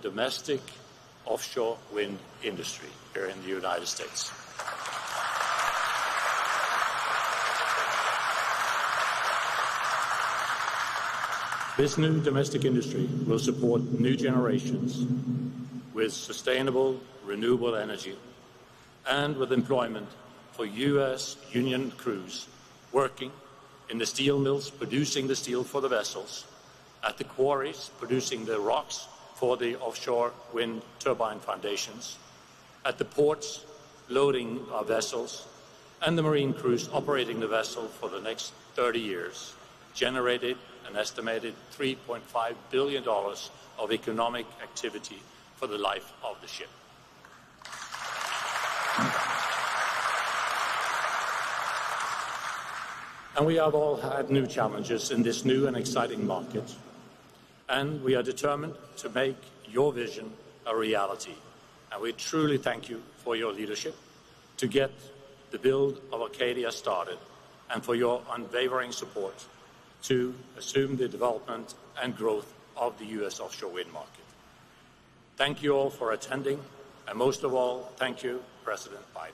domestic offshore wind industry here in the United States. This new domestic industry will support new generations with sustainable, renewable energy and with employment for U.S. union crews working in the steel mills producing the steel for the vessels, at the quarries producing the rocks for the offshore wind turbine foundations, at the ports loading our vessels, and the marine crews operating the vessel for the next 30 years, generated an estimated $3.5 billion of economic activity for the life of the ship. And we have all had new challenges in this new and exciting market, and we are determined to make your vision a reality. And we truly thank you for your leadership to get the build of Acadia started and for your unwavering support to assume the development and growth of the U.S. offshore wind market. Thank you all for attending, and most of all, thank you, President Biden.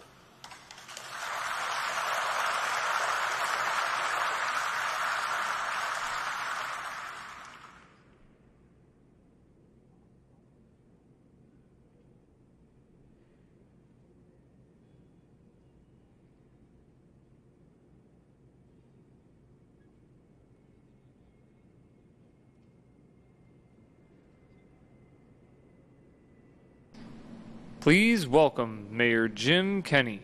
Please welcome Mayor Jim Kenney.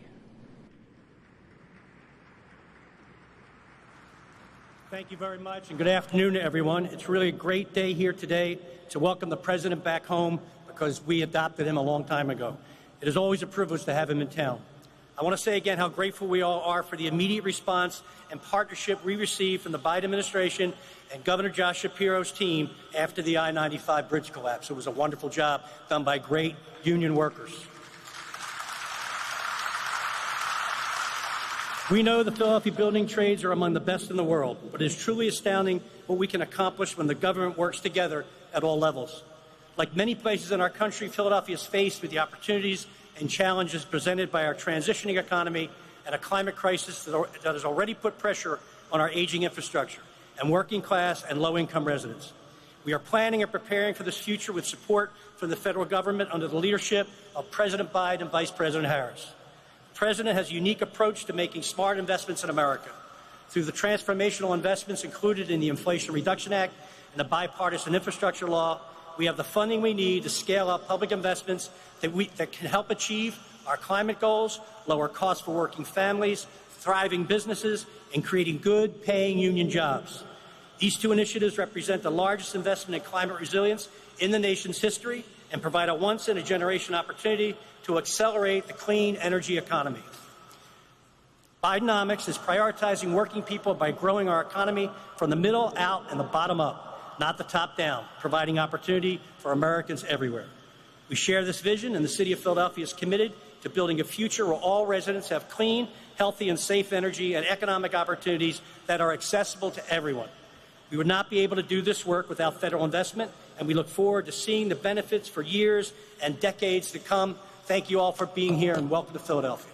Thank you very much, and good afternoon to everyone. It's really a great day here today to welcome the President back home because we adopted him a long time ago. It is always a privilege to have him in town. I want to say again how grateful we all are for the immediate response and partnership we received from the Biden administration and Governor Josh Shapiro's team after the I-95 bridge collapse. It was a wonderful job done by great union workers. We know the Philadelphia building trades are among the best in the world, but it is truly astounding what we can accomplish when the government works together at all levels. Like many places in our country, Philadelphia is faced with the opportunities and challenges presented by our transitioning economy and a climate crisis that has already put pressure on our aging infrastructure and working class and low-income residents. We are planning and preparing for this future with support from the federal government under the leadership of President Biden and Vice President Harris. The President has a unique approach to making smart investments in America. Through the transformational investments included in the Inflation Reduction Act and the bipartisan infrastructure law, we have the funding we need to scale up public investments that can help achieve our climate goals, lower costs for working families, thriving businesses, and creating good, paying union jobs. These two initiatives represent the largest investment in climate resilience in the nation's history and provide a once-in-a-generation opportunity to accelerate the clean energy economy. Bidenomics is prioritizing working people by growing our economy from the middle out and the bottom up, not the top down, providing opportunity for Americans everywhere. We share this vision, and the City of Philadelphia is committed to building a future where all residents have clean, healthy, and safe energy and economic opportunities that are accessible to everyone. We would not be able to do this work without federal investment, and we look forward to seeing the benefits for years and decades to come. Thank you all for being here, and welcome to Philadelphia.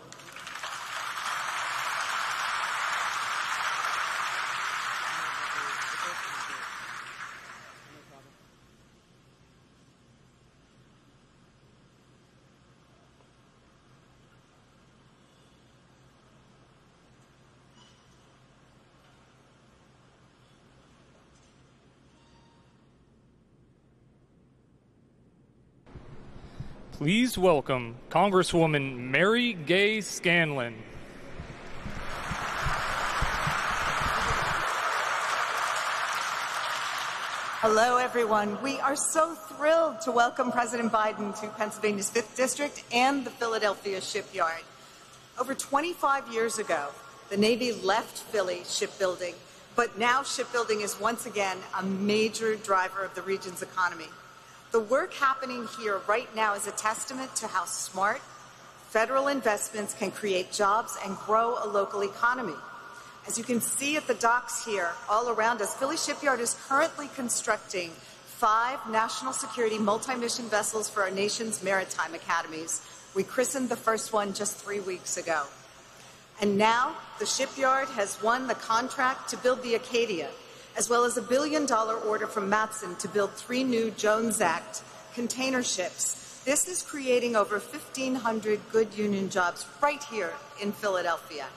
Please welcome Congresswoman Mary Gay Scanlon. Hello, everyone. We are so thrilled to welcome President Biden to Pennsylvania's 5th District and the Philadelphia Shipyard. Over 25 years ago, the Navy left Philly shipbuilding, but now shipbuilding is once again a major driver of the region's economy. The work happening here right now is a testament to how smart federal investments can create jobs and grow a local economy. As you can see at the docks here all around us, Philly Shipyard is currently constructing 5 national security multi-mission vessels for our nation's maritime academies. We christened the first one just 3 weeks ago. And now the shipyard has won the contract to build the Acadia, as well as a $1 billion order from Matson to build 3 new Jones Act container ships. This is creating over 1,500 good union jobs right here in Philadelphia.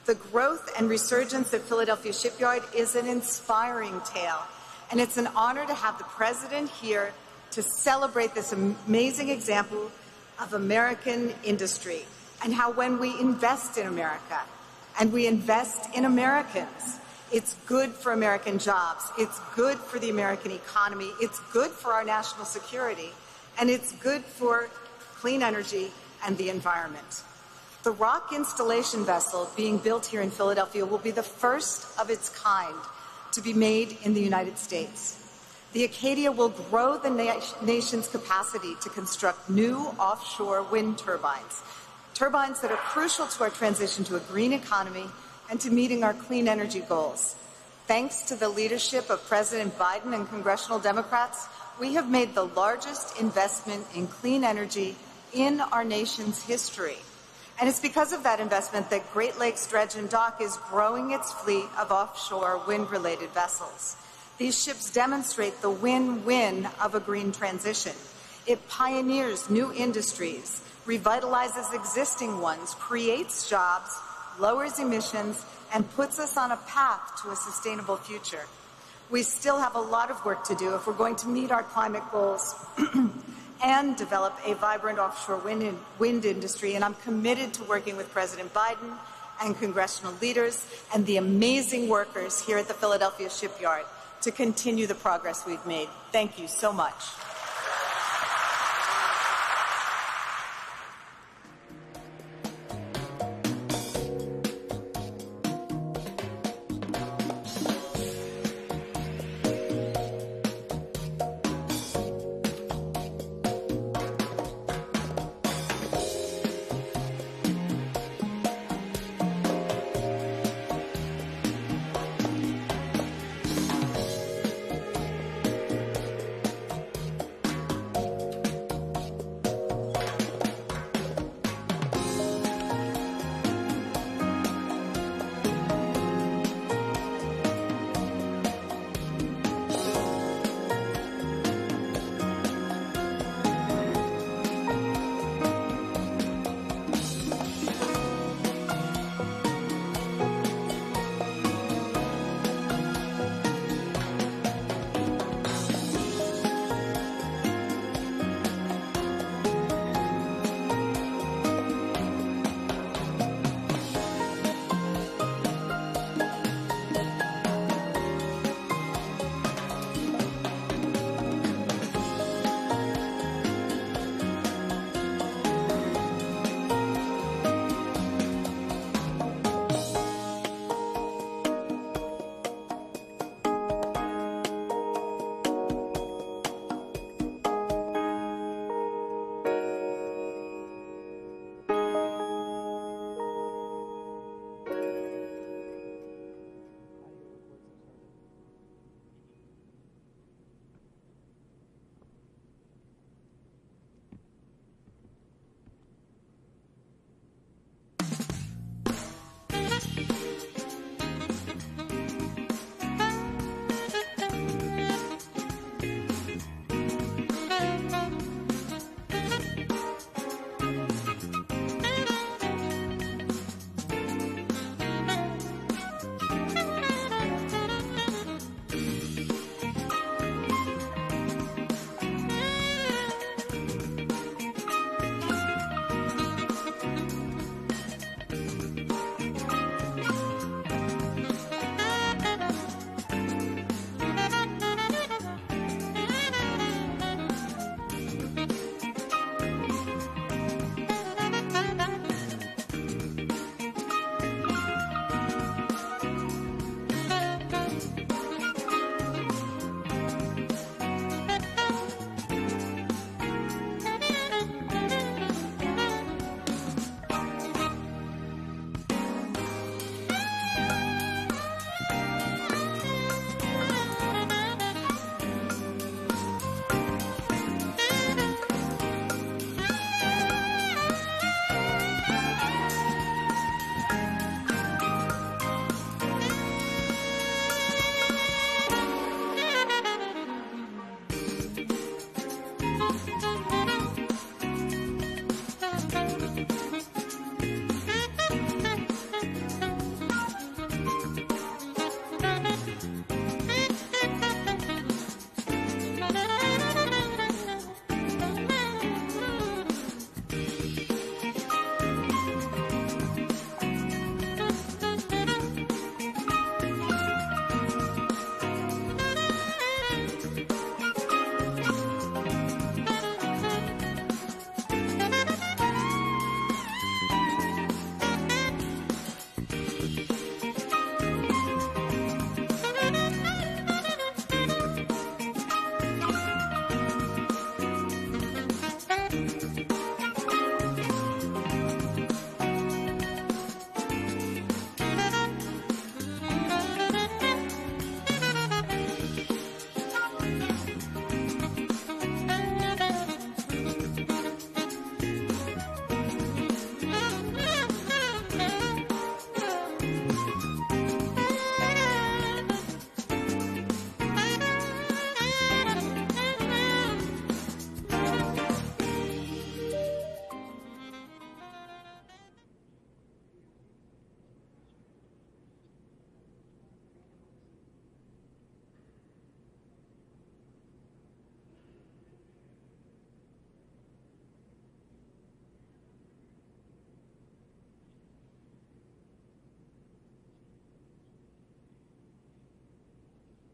The growth and resurgence at Philadelphia Shipyard is an inspiring tale, and it's an honor to have the President here to celebrate this amazing example of American industry and how when we invest in America and we invest in Americans, it's good for American jobs, it's good for the American economy, it's good for our national security, and it's good for clean energy and the environment. The rock installation vessel being built here in Philadelphia will be the first of its kind to be made in the United States. The Acadia will grow the nation's capacity to construct new offshore wind turbines, turbines that are crucial to our transition to a green economy and to meeting our clean energy goals. Thanks to the leadership of President Biden and congressional Democrats, we have made the largest investment in clean energy in our nation's history. And it's because of that investment that Great Lakes Dredge and Dock is growing its fleet of offshore wind-related vessels. These ships demonstrate the win-win of a green transition. It pioneers new industries, revitalizes existing ones, creates jobs, lowers emissions, and puts us on a path to a sustainable future. We still have a lot of work to do if we're going to meet our climate goals and develop a vibrant offshore wind industry, and I'm committed to working with President Biden and congressional leaders and the amazing workers here at the Philadelphia Shipyard to continue the progress we've made. Thank you so much.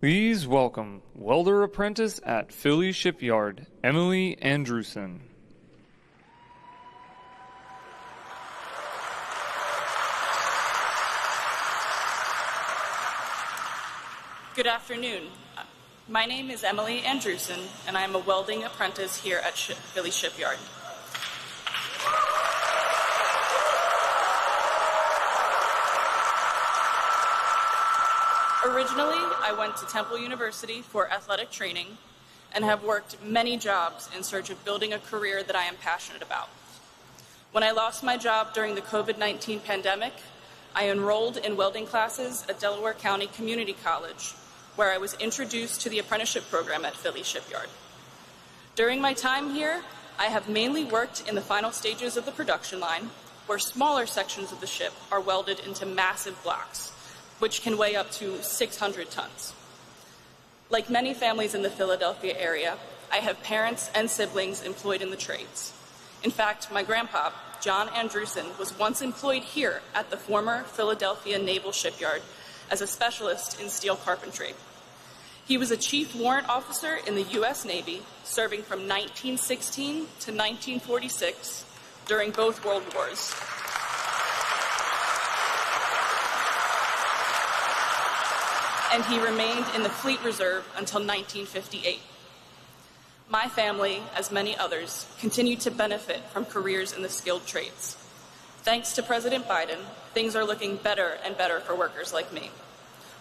Please welcome welder apprentice at Philly Shipyard, Emily Andrewson. Good afternoon. My name is Emily Andrewson, and I am a welding apprentice here at Philly Shipyard. Originally, I went to Temple University for athletic training and have worked many jobs in search of building a career that I am passionate about. When I lost my job during the COVID-19 pandemic, I enrolled in welding classes at Delaware County Community College, where I was introduced to the apprenticeship program at Philly Shipyard. During my time here, I have mainly worked in the final stages of the production line, where smaller sections of the ship are welded into massive blocks, which can weigh up to 600 tons. Like many families in the Philadelphia area, I have parents and siblings employed in the trades. In fact, my grandpa, John Andrewson, was once employed here at the former Philadelphia Naval Shipyard as a specialist in steel carpentry. He was a chief warrant officer in the U.S. Navy, serving from 1916 to 1946 during both World Wars. And he remained in the Fleet Reserve until 1958. My family, as many others, continue to benefit from careers in the skilled trades. Thanks to President Biden, things are looking better and better for workers like me.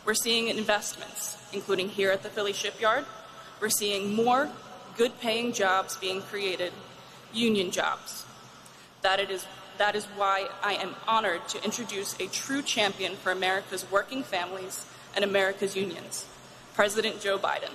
We're seeing investments, including here at the Philly Shipyard. We're seeing more good-paying jobs being created, union jobs. That is why I am honored to introduce a true champion for America's working families and America's unions, President Joe Biden.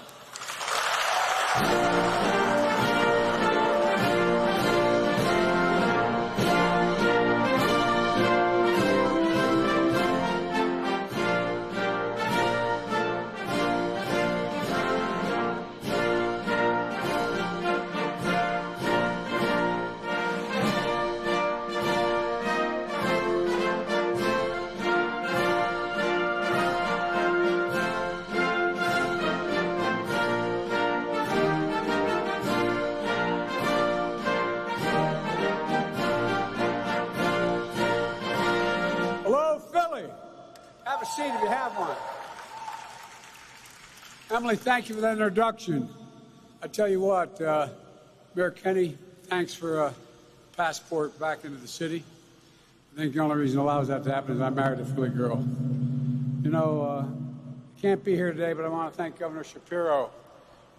Have a seat if you have one. Emily, thank you for that introduction. I tell you what, Mayor Kenny, thanks for a passport back into the city. I think the only reason it allows that to happen is I married a Philly girl. You know, I can't be here today, but I want to thank Governor Shapiro,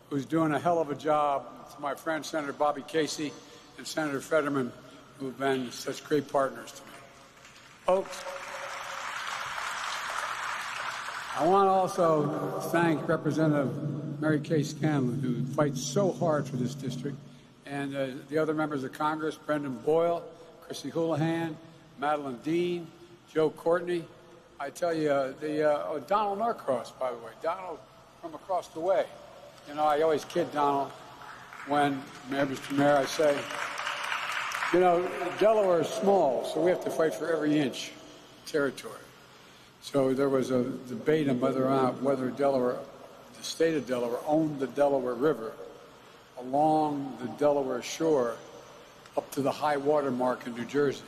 who's doing a hell of a job, to my friend Senator Bobby Casey and Senator Fetterman, who have been such great partners to me. Folks, I want to also thank Representative Mary Kay Scanlon, who fights so hard for this district and the other members of Congress, Brendan Boyle, Chrissy Houlihan, Madeline Dean, Joe Courtney. I tell you, Donald Norcross, by the way, Donald from across the way. You know, I always kid Donald when, Mr. Mayor, I say, you know, Delaware is small, so we have to fight for every inch territory. So there was a debate on whether Delaware, the state of Delaware, owned the Delaware River along the Delaware shore up to the high water mark in New Jersey.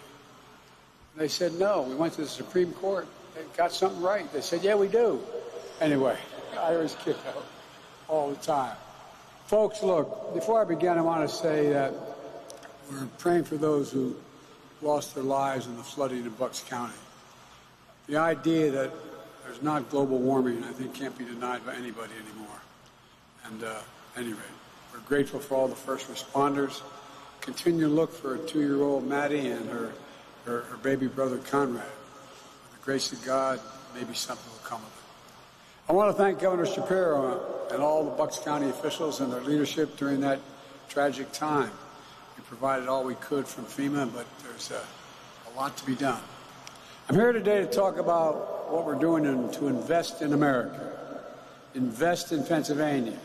They said no. We went to the Supreme Court. They got something right. They said, yeah, we do. Anyway, I always kid out all the time. Folks, look, before I begin, I want to say that we're praying for those who lost their lives in the flooding in Bucks County. The idea that there's not global warming, I think, can't be denied by anybody anymore. And anyway, we're grateful for all the first responders. Continue to look for a 2-year-old Maddie and her baby brother Conrad. With the grace of God, maybe something will come of it. I want to thank Governor Shapiro and all the Bucks County officials and their leadership during that tragic time. We provided all we could from FEMA, but there's a lot to be done. I'm here today to talk about what we're doing to invest in America, invest in Pennsylvania,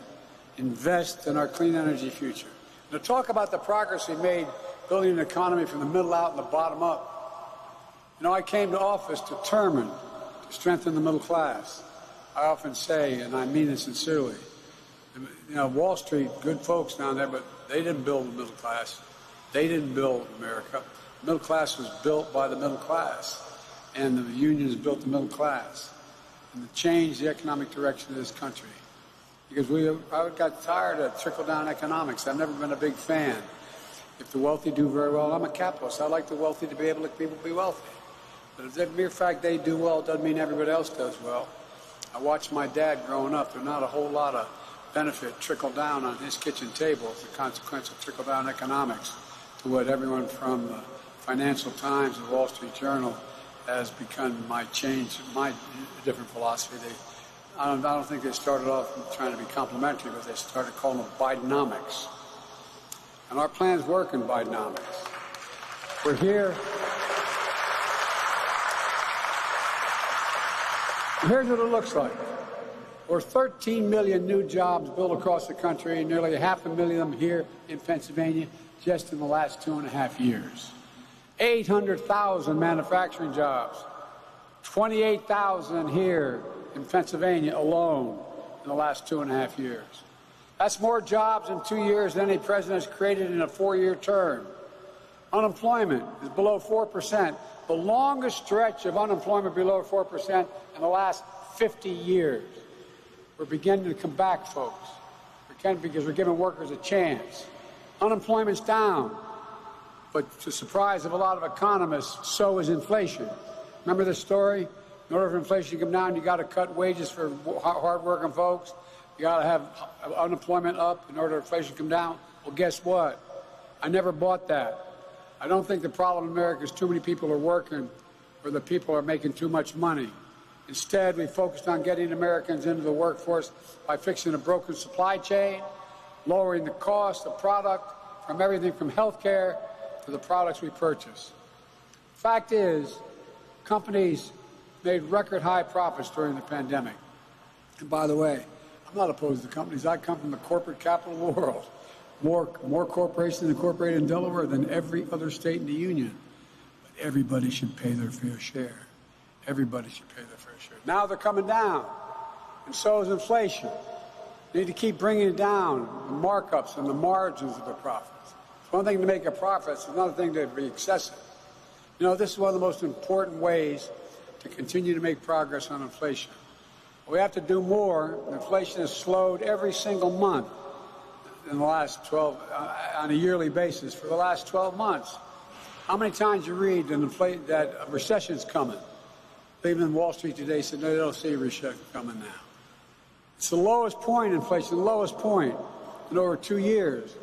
invest in our clean energy future, and to talk about the progress we made building an economy from the middle out and the bottom up. You know, I came to office determined to strengthen the middle class. I often say, and I mean it sincerely, you know, Wall Street, good folks down there, but they didn't build the middle class. They didn't build America. The middle class was built by the middle class. And the unions built the middle class and to change the economic direction of this country. Because I got tired of trickle-down economics. I've never been a big fan. If the wealthy do very well, I'm a capitalist. I like the wealthy to be able to let people be wealthy. But if the mere fact they do well doesn't mean everybody else does well. I watched my dad growing up. There's not a whole lot of benefit trickle down on his kitchen table as a consequence of trickle-down economics to what everyone from the Financial Times and Wall Street Journal has become my different philosophy. I don't think they started off trying to be complimentary, but they started calling it Bidenomics. And our plans work in Bidenomics. We're here. Here's what it looks like. We're 13 million new jobs built across the country, nearly 500,000 of them here in Pennsylvania just in the last 2.5 years. 800,000 manufacturing jobs, 28,000 here in Pennsylvania alone in the last 2.5 years. That's more jobs in 2 years than any president has created in a 4-year term. Unemployment is below 4%, the longest stretch of unemployment below 4% in the last 50 years. We're beginning to come back, folks. Because we're giving workers a chance. Unemployment's down. But to the surprise of a lot of economists, so is inflation. Remember this story? In order for inflation to come down, you got to cut wages for hard-working folks. You got to have unemployment up in order for inflation to come down. Well, guess what? I never bought that. I don't think the problem in America is too many people are working or the people are making too much money. Instead, we focused on getting Americans into the workforce by fixing a broken supply chain, lowering the cost of product from everything from health care to the products we purchase. Fact is, companies made record high profits during the pandemic. And by the way, I'm not opposed to companies. I come from the corporate capital of the world. More corporations incorporated in Delaware than every other state in the union. But everybody should pay their fair share. Everybody should pay their fair share. Now they're coming down, and so is inflation. They need to keep bringing it down, the markups and the margins of the profits. It's one thing to make a profit, it's another thing to be excessive. You know, this is one of the most important ways to continue to make progress on inflation. We have to do more. Inflation has slowed every single month in the last 12, on a yearly basis for the last 12 months. How many times you read that a recession's coming? Even Wall Street today said, no, they don't see a recession coming now. It's the lowest point in inflation, the lowest point in over 2 years.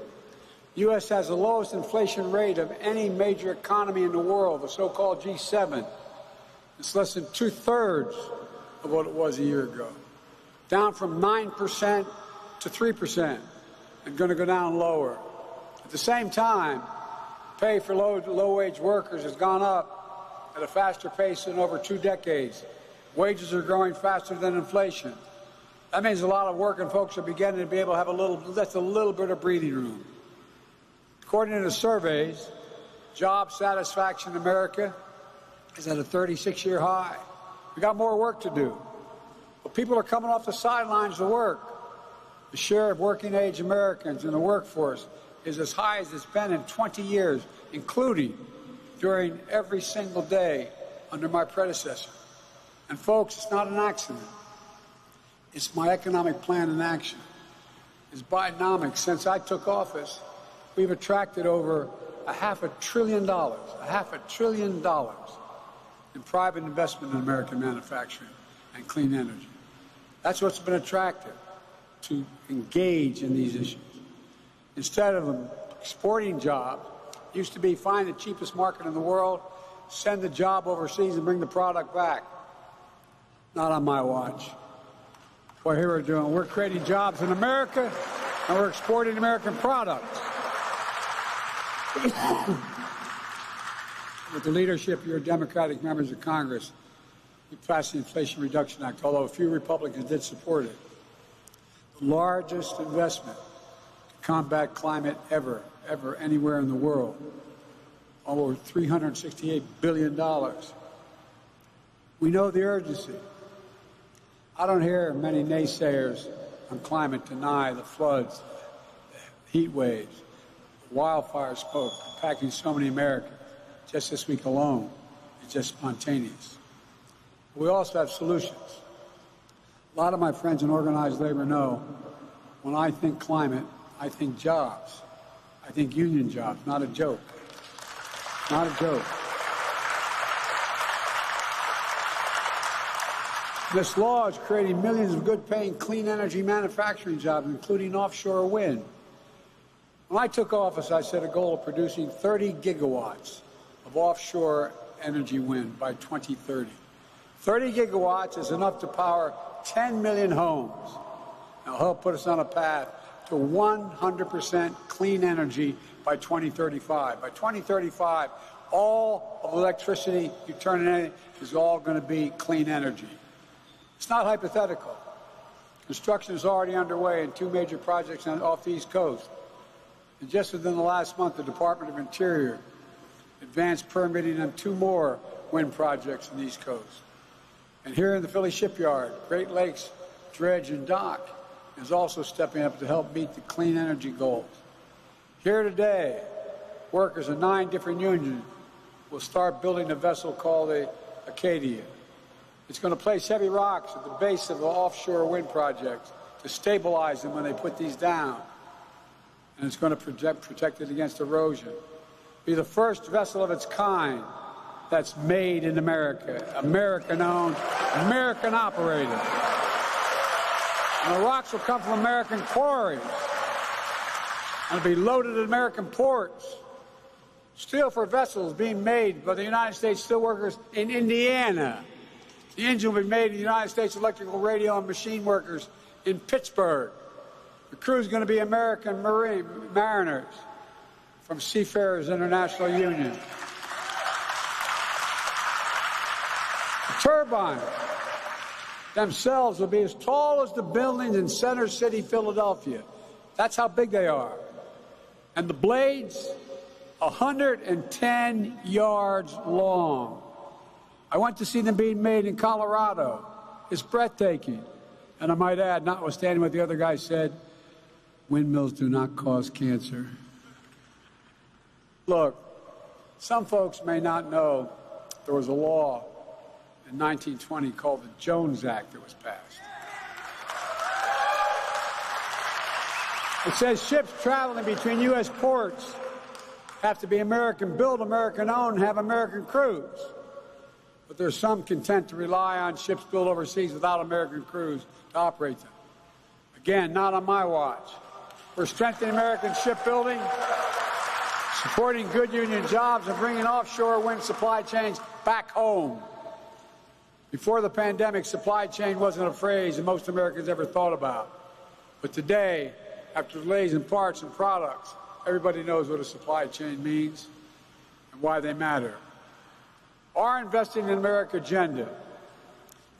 The U.S. has the lowest inflation rate of any major economy in the world, the so-called G7. It's less than 2/3 of what it was a year ago. Down from 9% to 3%, and going to go down lower. At the same time, pay for low-wage workers has gone up at a faster pace than over 2 decades. Wages are growing faster than inflation. That means a lot of working folks are beginning to be able to have a little bit of breathing room. According to surveys, job satisfaction in America is at a 36-year high. We got more work to do. But people are coming off the sidelines to work. The share of working-age Americans in the workforce is as high as it's been in 20 years, including during every single day under my predecessor. And folks, it's not an accident. It's my economic plan in action. It's Bidenomics. Since I took office, we've attracted over $500 billion in private investment in American manufacturing and clean energy. That's what's been attractive to engage in these issues. Instead of exporting jobs, it used to be find the cheapest market in the world, send the job overseas and bring the product back. Not on my watch. What here we're doing, we're creating jobs in America and we're exporting American products. With the leadership of your Democratic members of Congress, we passed the Inflation Reduction Act, although a few Republicans did support it. The largest investment to combat climate ever anywhere in the world. Over $368 billion. We know the urgency. I don't hear many naysayers on climate deny the floods, the heat waves, the wildfire smoke impacting so many Americans. Just this week alone, it's just spontaneous. We also have solutions. A lot of my friends in organized labor know when I think climate, I think jobs. I think union jobs, not a joke. Not a joke. This law is creating millions of good-paying, clean energy manufacturing jobs, including offshore wind. When I took office, I set a goal of producing 30 gigawatts of offshore energy wind by 2030. 30 gigawatts is enough to power 10 million homes. It'll help put us on a path to 100% clean energy by 2035. By 2035, all of the electricity you turn in is all going to be clean energy. It's not hypothetical. Construction is already underway in 2 major projects off the East Coast. And just within the last month, the Department of Interior advanced permitting on 2 more wind projects in the East Coast. And here in the Philly shipyard, Great Lakes Dredge and Dock is also stepping up to help meet the clean energy goals. Here today, workers in 9 different unions will start building a vessel called the Acadia. It's going to place heavy rocks at the base of the offshore wind projects to stabilize them when they put these down. And it's going to protect it against erosion. Be the first vessel of its kind that's made in America, American-owned, American-operated. And the rocks will come from American quarries. And it'll be loaded at American ports. Steel for vessels being made by the United States steelworkers in Indiana. The engine will be made in the United States electrical, radio, and machine workers in Pittsburgh. The crew is going to be American mariners from Seafarers International Union. The turbines themselves will be as tall as the buildings in Center City, Philadelphia. That's how big they are. And the blades, 110 yards long. I went to see them being made in Colorado. It's breathtaking. And I might add, notwithstanding what the other guy said, windmills do not cause cancer. Look, some folks may not know there was a law in 1920 called the Jones Act that was passed. It says ships traveling between U.S. ports have to be American-built, American-owned, and have American crews. But there's some content to rely on ships built overseas without American crews to operate them. Again, not on my watch. We're strengthening American shipbuilding, supporting good union jobs, and bringing offshore wind supply chains back home. Before the pandemic, supply chain wasn't a phrase that most Americans ever thought about. But today, after delays in parts and products, everybody knows what a supply chain means and why they matter. Our Investing in America agenda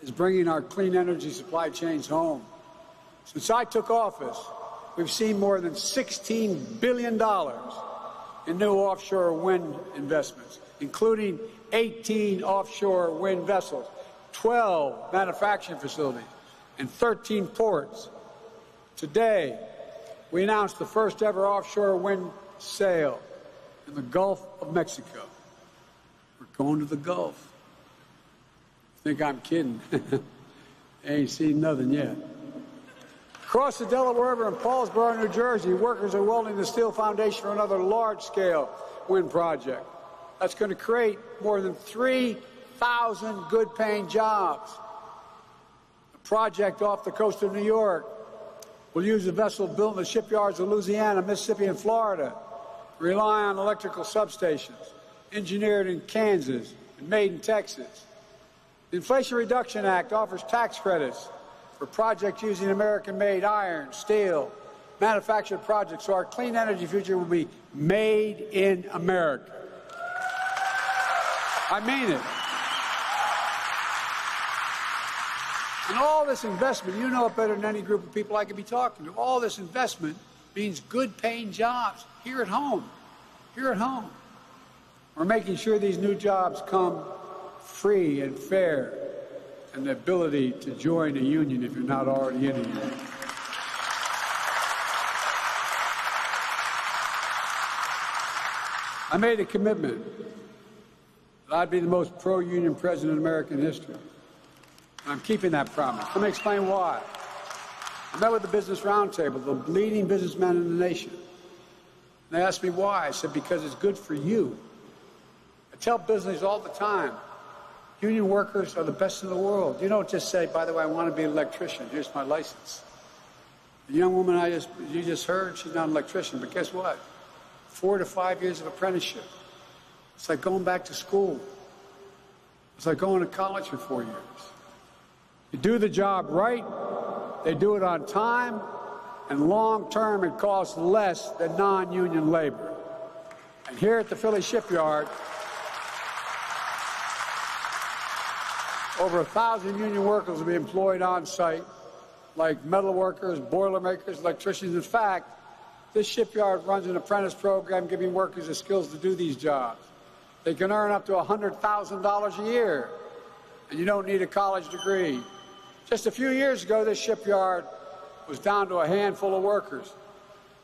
is bringing our clean energy supply chains home. Since I took office, we've seen more than $16 billion in new offshore wind investments, including 18 offshore wind vessels, 12 manufacturing facilities, and 13 ports. Today, we announced the first ever offshore wind sale in the Gulf of Mexico. We're going to the Gulf. Think I'm kidding. Ain't seen nothing yet. Across the Delaware River in Paulsboro, New Jersey, workers are welding the steel foundation for another large-scale wind project. That's going to create more than 3,000 good-paying jobs. The project off the coast of New York will use a vessel built in the shipyards of Louisiana, Mississippi, and Florida, rely on electrical substations, engineered in Kansas and made in Texas. The Inflation Reduction Act offers tax credits for projects using American-made iron, steel, manufactured projects, so our clean energy future will be made in America. I mean it. And all this investment, you know it better than any group of people I could be talking to, all this investment means good-paying jobs here at home. Here at home. We're making sure these new jobs come free and fair, and the ability to join a union if you're not already in a union. I made a commitment that I'd be the most pro-union president in American history. And I'm keeping that promise. Let me explain why. I met with the Business Roundtable, the leading businessmen in the nation. And they asked me why. I said, because it's good for you. I tell business all the time, union workers are the best in the world. You don't just say, by the way, I want to be an electrician. Here's my license. The young woman you just heard, she's not an electrician, but guess what? 4 to 5 years of apprenticeship. It's like going back to school. It's like going to college for 4 years. You do the job right, they do it on time, and long term it costs less than non-union labor. And here at the Philly Shipyard, over 1,000 union workers will be employed on site, like metal workers, boiler makers, electricians. In fact, this shipyard runs an apprentice program giving workers the skills to do these jobs. They can earn up to $100,000 a year, and you don't need a college degree. Just a few years ago, this shipyard was down to a handful of workers.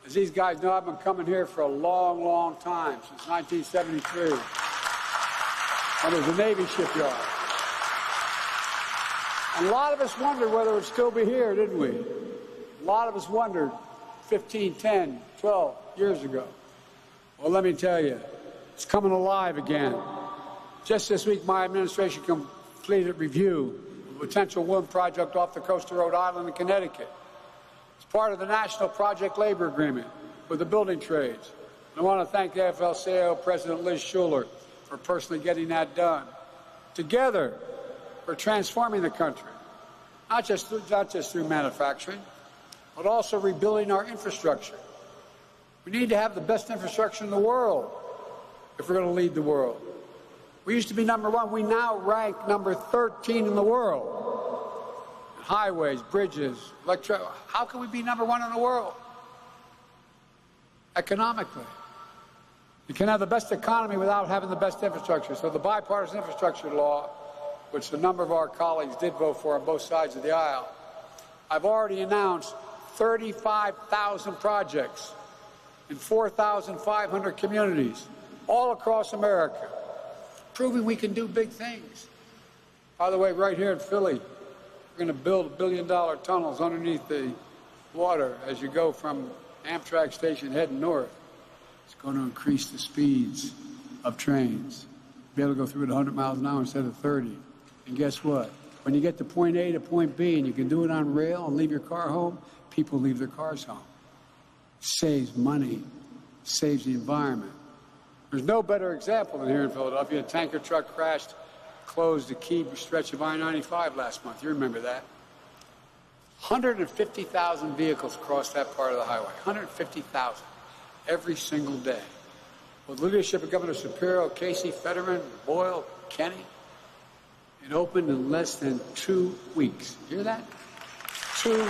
As these guys know, I've been coming here for a long, long time, since 1973, when it was a Navy shipyard. And a lot of us wondered whether it would still be here, didn't we? A lot of us wondered 15, 10, 12 years ago. Well, let me tell you, it's coming alive again. Just this week, my administration completed a review of a potential wind project off the coast of Rhode Island and Connecticut. It's part of the National Project Labor Agreement with the building trades. And I want to thank the AFL-CIO President Liz Shuler for personally getting that done. Together, we're transforming the country, not just through manufacturing, but also rebuilding our infrastructure. We need to have the best infrastructure in the world if we're going to lead the world. We used to be number 1. We now rank number 13 in the world. Highways, bridges, how can we be number 1 in the world? Economically. You can have the best economy without having the best infrastructure. So the bipartisan infrastructure law, which a number of our colleagues did vote for on both sides of the aisle, I've already announced 35,000 projects in 4,500 communities all across America, proving we can do big things. By the way, right here in Philly, we're going to build $1 billion tunnels underneath the water as you go from Amtrak station heading north. It's going to increase the speeds of trains. Be able to go through at 100 miles an hour instead of 30. And guess what? When you get to point A to point B and you can do it on rail and leave your car home, people leave their cars home. Saves money, saves the environment. There's no better example than here in Philadelphia. A tanker truck crashed, closed the key stretch of I-95 last month. You remember that? 150,000 vehicles crossed that part of the highway. 150,000. every single day. With leadership of Governor Shapiro, Casey, Fetterman, Boyle, Kenny, it opened in less than 2 weeks. Hear that? 2 weeks.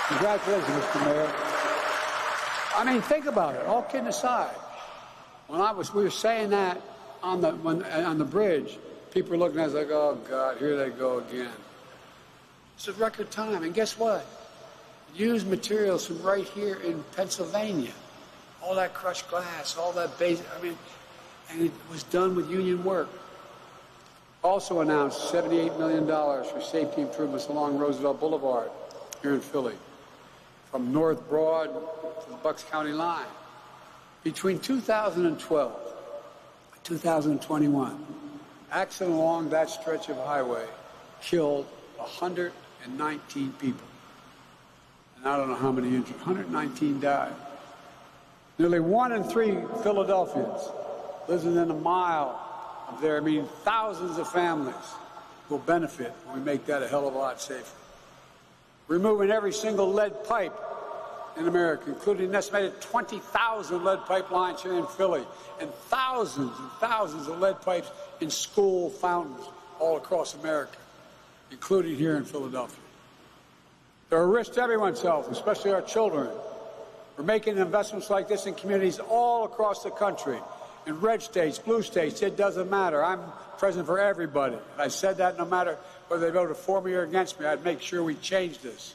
Congratulations, Mr. Mayor. I mean, think about it. All kidding aside, we were saying that on the bridge, people were looking at us like, oh God, here they go again. It's a record time, and guess what? Used materials from right here in Pennsylvania. All that crushed glass, all that base, and it was done with union work. Also announced $78 million for safety improvements along Roosevelt Boulevard here in Philly, from North Broad to the Bucks County line. Between 2012 and 2021, accident along that stretch of highway killed 119 people. And I don't know how many injured. 119 died. Nearly 1 in 3 Philadelphians lives within a mile of there. I mean, thousands of families will benefit when we make that a hell of a lot safer. Removing every single lead pipe in America, including an estimated 20,000 lead pipe lines here in Philly, and thousands of lead pipes in school fountains all across America, including here in Philadelphia. There are risks to everyone's health, especially our children. We're making investments like this in communities all across the country, in red states, blue states, it doesn't matter. I'm president for everybody. And I said that no matter whether they voted for me or against me, I'd make sure we change this.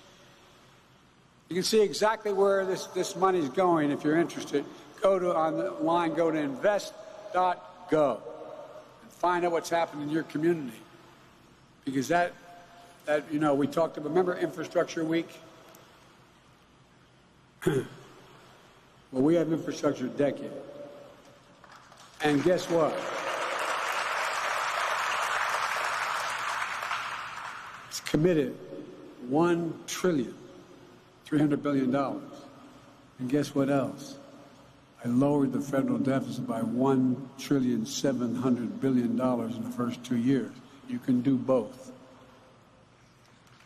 You can see exactly where this money's going if you're interested. Go to invest.gov and find out what's happening in your community. Because we talked about, remember Infrastructure Week? Well, we have infrastructure decade. And guess what? It's committed $1.3 trillion. And guess what else? I lowered the federal deficit by $1.7 trillion in the first 2 years. You can do both.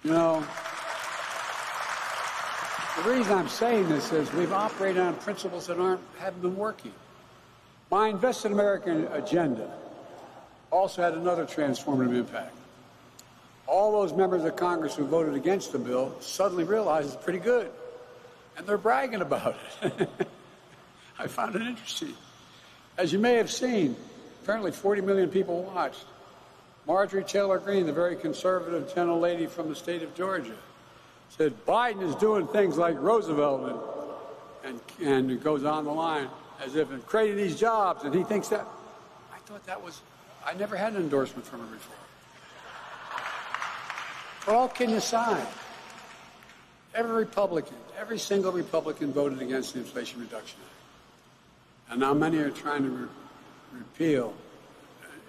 You know, the reason I'm saying this is we've operated on principles that haven't been working. My Invest in America agenda also had another transformative impact. All those members of Congress who voted against the bill suddenly realized it's pretty good, and they're bragging about it. I found it interesting. As you may have seen, apparently 40 million people watched. Marjorie Taylor Greene, the very conservative gentle lady from the state of Georgia, said Biden is doing things like Roosevelt, and it goes on the line as if in creating these jobs, and he thinks that. I thought that was, I never had an endorsement from her before. But all kidding aside, every single Republican voted against the Inflation Reduction Act. And now many are trying to repeal,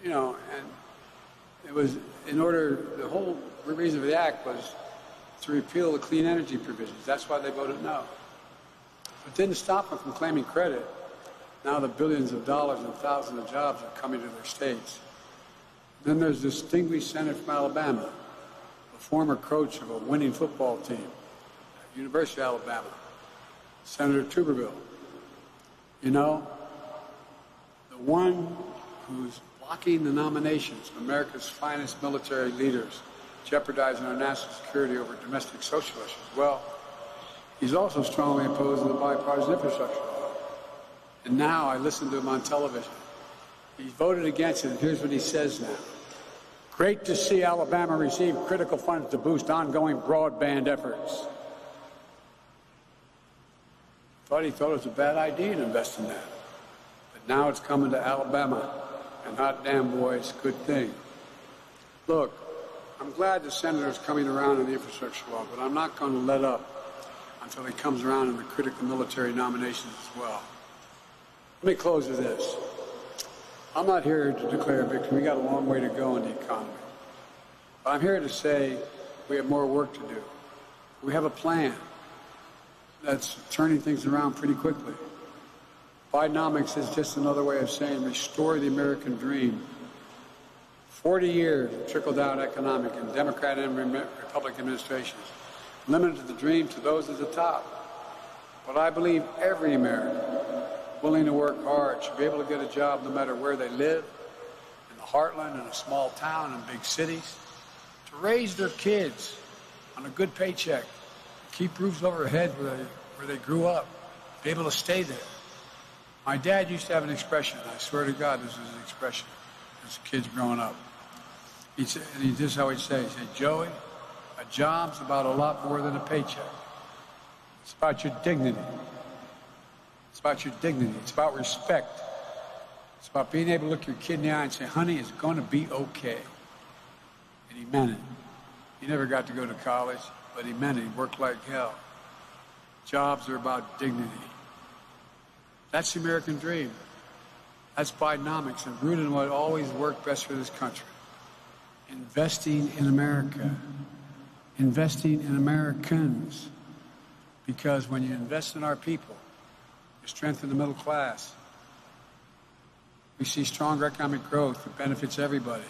and it was the whole reason for the act was to repeal the clean energy provisions. That's why they voted no. It didn't stop them from claiming credit. Now the billions of dollars and thousands of jobs are coming to their states. Then there's a distinguished senator from Alabama, a former coach of a winning football team at University of Alabama, Senator Tuberville. You know, the one who's blocking the nominations of America's finest military leaders, jeopardizing our national security over domestic social issues. Well, he's also strongly opposed to the bipartisan infrastructure law. And now I listen to him on television. He voted against it, and here's what he says now. Great to see Alabama receive critical funds to boost ongoing broadband efforts. He thought it was a bad idea to invest in that. But now it's coming to Alabama, and hot damn boys, good thing. Look, I'm glad the senator's coming around on the infrastructure law, but I'm not going to let up until he comes around in the critical military nominations as well. Let me close with this. I'm not here to declare victory. We got a long way to go in the economy. But I'm here to say we have more work to do. We have a plan that's turning things around pretty quickly. Bidenomics is just another way of saying restore the American dream. 40 years of trickle-down economic and Democrat and Republican administrations limited the dream to those at the top. But I believe every American willing to work hard should be able to get a job no matter where they live, in the heartland, in a small town, in big cities, to raise their kids on a good paycheck, keep roofs over their head where they grew up, be able to stay there. My dad used to have an expression, I swear to God this was an expression, as kids growing up. This is how he'd say, Joey, a job's about a lot more than a paycheck. It's about your dignity. It's about your dignity. It's about respect. It's about being able to look your kid in the eye and say, honey, it's going to be okay. And he meant it. He never got to go to college, but he meant it. He worked like hell. Jobs are about dignity. That's the American dream. That's Bidenomics, and rooted in what always worked best for this country. Investing in America. Investing in Americans. Because when you invest in our people, you strengthen the middle class. We see stronger economic growth that benefits everybody.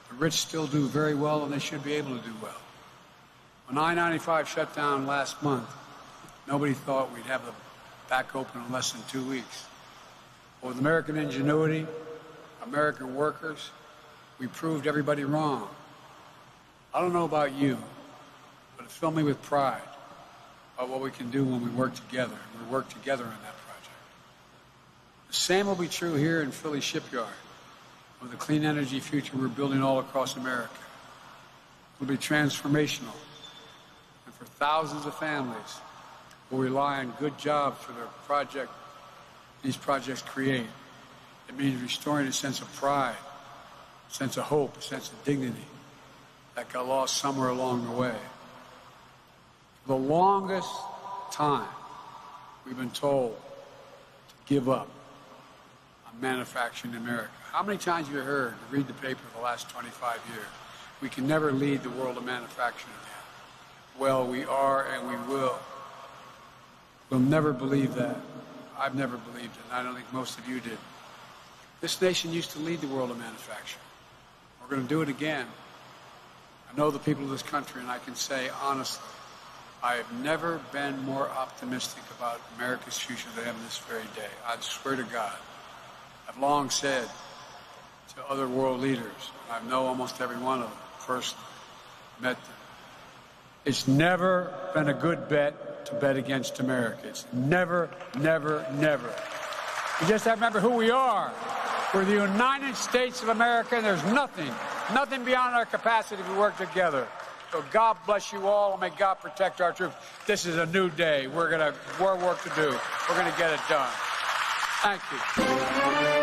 The rich still do very well, and they should be able to do well. When I-95 shut down last month, nobody thought we'd have the back open in less than 2 weeks. But with American ingenuity, American workers, we proved everybody wrong. I don't know about you, but it filled me with pride about what we can do when we work together. And we work together on that project. The same will be true here in Philly Shipyard, with the clean energy future we're building all across America. It will be transformational. And for thousands of families who rely on good jobs for their project, these projects create. It means restoring a sense of pride, a sense of hope, a sense of dignity that got lost somewhere along the way. For the longest time, we've been told to give up on manufacturing in America. How many times have you heard, to read the paper the last 25 years, we can never lead the world of manufacturing again? Well, we are and we will. We'll never believe that. I've never believed it, and I don't think most of you did. This nation used to lead the world of manufacturing. We're going to do it again. I know the people of this country, and I can say honestly, I have never been more optimistic about America's future than I am this very day. I swear to God. I've long said to other world leaders, and I know almost every one of them personally, met them, it's never been a good bet to bet against America. It's never, never, never. We just have to remember who we are. We're the United States of America, and there's nothing beyond our capacity if we work together. So God bless you all, and may God protect our troops. This is a new day. We're work to do. We're going to get it done. Thank you.